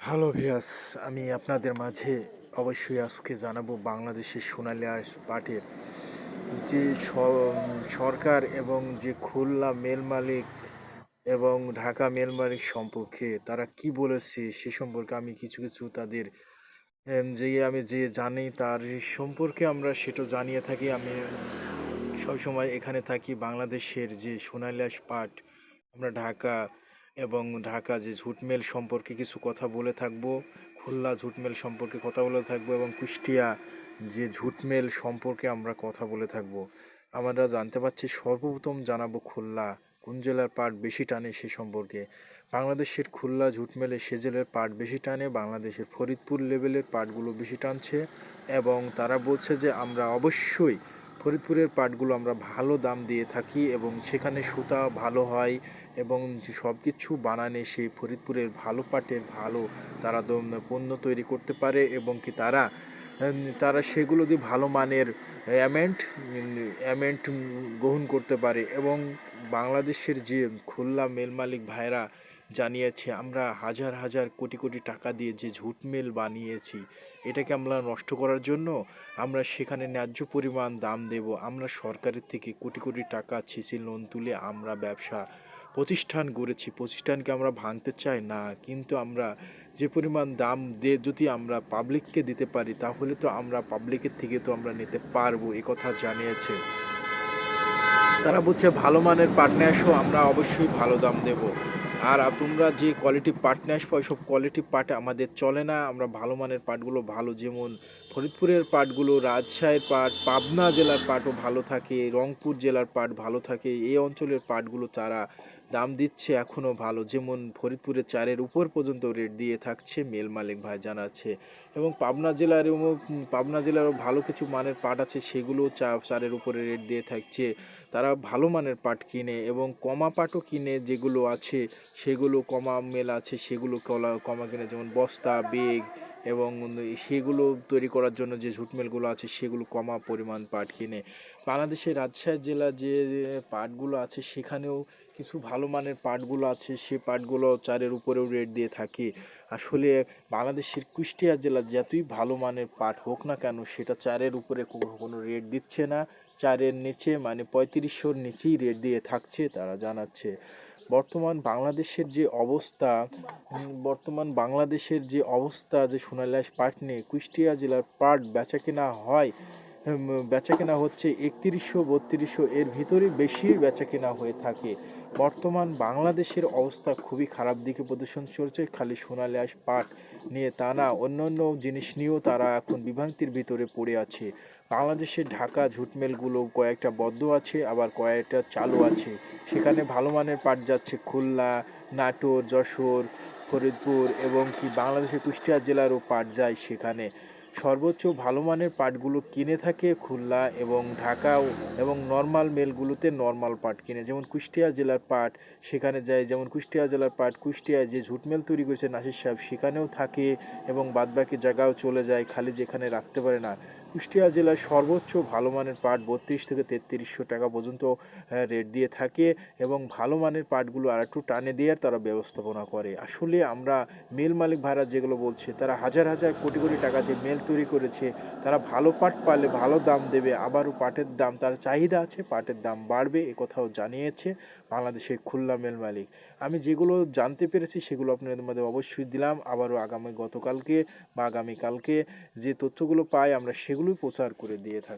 Hello ভিয়াস, আমি আপনাদের মাঝে অবশ্যই আজকে জানাবো বাংলাদেশের সোনালী আঁশ পাটের যে সরকার এবং যে খুলনা মেল মালিক এবং ঢাকা মেল মালিক সম্পর্কে তারা কি বলেছে সে সম্পর্কে আমি কিছু কিছু তাদের যে জানি তার সম্পর্কে আমরা সেটা জানিয়ে থাকি। আমি সবসময় এখানে থাকি বাংলাদেশের যে সোনালী আঁশ পাট আমরা ঢাকা যে ঝুট মিল সম্পর্কে কিছু কথা বলে থাকবো, খুলনা ঝুট মিল সম্পর্কে কথা বলে থাকবো এবং কুষ্টিয়া যে ঝুট মিল সম্পর্কে আমরা কথা বলে থাকবো। আমরা জানতে পারছি সর্বপ্রথম জানাবো খুলনা কোন জেলার পাট বেশি টানে সে সম্পর্কে। বাংলাদেশের খুলনা ঝুট মেলে সে জেলার পাট বেশি টানে, বাংলাদেশের ফরিদপুর লেভেলের পাটগুলো বেশি টানছে এবং তারা বলছে যে আমরা অবশ্যই ফরিদপুরের পাটগুলো আমরা ভালো দাম দিয়ে থাকি এবং সেখানে সুতা ভালো হয় এবং সব কিছু বানানে সেই ফরিদপুরের ভালো পাটের ভালো তারা পণ্য তৈরি করতে পারে এবং কি তারা সেগুলো দিয়ে ভালো মানের অ্যামেন্ট গ্রহণ করতে পারে এবং বাংলাদেশের যে খুলনা মেল মালিক ভাইরা জানিয়েছে আমরা হাজার হাজার কোটি কোটি টাকা দিয়ে যে ঝুট মেল বানিয়েছি এটাকে আমরা নষ্ট করার জন্য আমরা সেখানে ন্যায্য পরিমাণ দাম দেব। আমরা সরকারের থেকে কোটি কোটি টাকা সিসি লোন তুলে আমরা ব্যবসা প্রতিষ্ঠান গড়েছি, প্রতিষ্ঠানকে আমরা ভাঙতে চাই না, কিন্তু আমরা যে পরিমাণ দাম দিয়ে যদি আমরা পাবলিককে দিতে পারি তাহলে তো আমরা পাবলিকের থেকে তো আমরা নিতে পারবো, এ কথা জানিয়েছে। তারা বলছে ভালো মানের পাট নিয়ে আসো, আমরা অবশ্যই ভালো দাম দেব। আর তোমরা যে কোয়ালিটি পাট নিয়ে আসবো ওইসব কোয়ালিটি পাট আমাদের চলে না, আমরা ভালো মানের পাটগুলো ভালো, যেমন ফরিদপুরের পাটগুলো, রাজশাহীর পাট, পাবনা জেলার পাটও ভালো থাকে, রংপুর জেলার পাট ভালো থাকে, এই অঞ্চলের পাটগুলো তারা দাম দিচ্ছে এখনও ভালো, যেমন ফরিদপুরের 4-এর উপর পর্যন্ত রেট দিয়ে থাকছে মেল মালিক ভাই জানাচ্ছে। এবং পাবনা জেলারও ভালো কিছু মানের পাট আছে, সেগুলো 4-এর উপরে রেট দিয়ে থাকছে। তারা ভালো মানের পাট কিনে এবং কমা পাটও কিনে, যেগুলো আছে সেগুলো কমা মেল আছে সেগুলো কমা কিনে, যেমন বস্তা বেগ এবং সেগুলো তৈরি করার জন্য যে ঝুট মিলগুলো আছে সেগুলো কমা পরিমাণ পাট কিনে। বাংলাদেশের রাজশাহী জেলা যে পাটগুলো আছে সেখানেও কিছু ভালো মানের পাটগুলো আছে, সে পাটগুলো 4-এর উপরেও রেট দিয়ে থাকে। আসলে বাংলাদেশের কুষ্টিয়া জেলা যতই ভালো মানের পাট হোক না কেন সেটা 4-এর উপরে কোনো রেট দিচ্ছে না, 4-এর নিচে মানে 3500-র নিচেই রেট দিয়ে থাকছে তারা জানাচ্ছে। বর্তমান বাংলাদেশের যে অবস্থা যে সোনালী আঁশ পাট নিয়ে কুষ্টিয়া জেলার পাট বেচা কেনা হচ্ছে 3100 3200, এর ভিতরে বেশি বেচা কেনা হয়ে থাকে। বর্তমান বাংলাদেশের অবস্থা খুবই খারাপ দিকে প্রদর্শন চলছে, খালি সোনালী আঁশ পাট নিয়ে তা না, অন্যান্য জিনিস নিয়েও তারা এখন বিভ্রান্তির ভিতরে পড়ে আছে। বাংলাদেশের ঢাকা ঝুট মিলগুলো কয়েকটা বদ্ধ আছে, আবার কয়েকটা চালু আছে, সেখানে ভালো মানের পাট যাচ্ছে খুলনা, নাটোর, যশোর, ফরিদপুর এবং কি বাংলাদেশের কুষ্টিয়া জেলারও পাট যায় সেখানে। সর্বোচ্চ ভালো মানের পাটগুলো কিনে থাকে খুলনা এবং ঢাকাও, এবং নর্মাল মেলগুলোতে নর্মাল পাট কিনে, যেমন কুষ্টিয়া জেলার পাট সেখানে যায়, যেমন কুষ্টিয়া জেলার পাট কুষ্টিয়ায় যে ঝুট মেল তৈরি করেছে নাসির সাহেব সেখানেও থাকে এবং বাদবাকি জায়গাও চলে যায়, খালি যেখানে রাখতে পারে না। কুষ্টিয়া জেলার সর্বোচ্চ ভালো মানের পাট 3200 থেকে 3300 টাকা পর্যন্ত রেট দিয়ে থাকে এবং ভালো মানের পাটগুলো আর একটু টানে দিয়ে তারা ব্যবস্থাপনা করে। আসলে আমরা মিল মালিক ভাইরা যেগুলো বলছে তারা হাজার হাজার কোটি কোটি টাকা দিয়ে মেল তৈরি করেছে, তারা ভালো পাট পালে ভালো দাম দেবে, আবারও পাটের দাম তার চাহিদা আছে, পাটের দাম বাড়বে এ কথাও জানিয়েছে বাংলাদেশের খুলনা মেল মালিক। আমি যেগুলো জানতে পেরেছি সেগুলো আপনাদের মধ্যে অবশ্যই দিলাম, আবারও গতকালকে বা আগামীকালকে যে তথ্যগুলো পাই আমরা সেগুলোই প্রচার করে দিয়ে থাকি।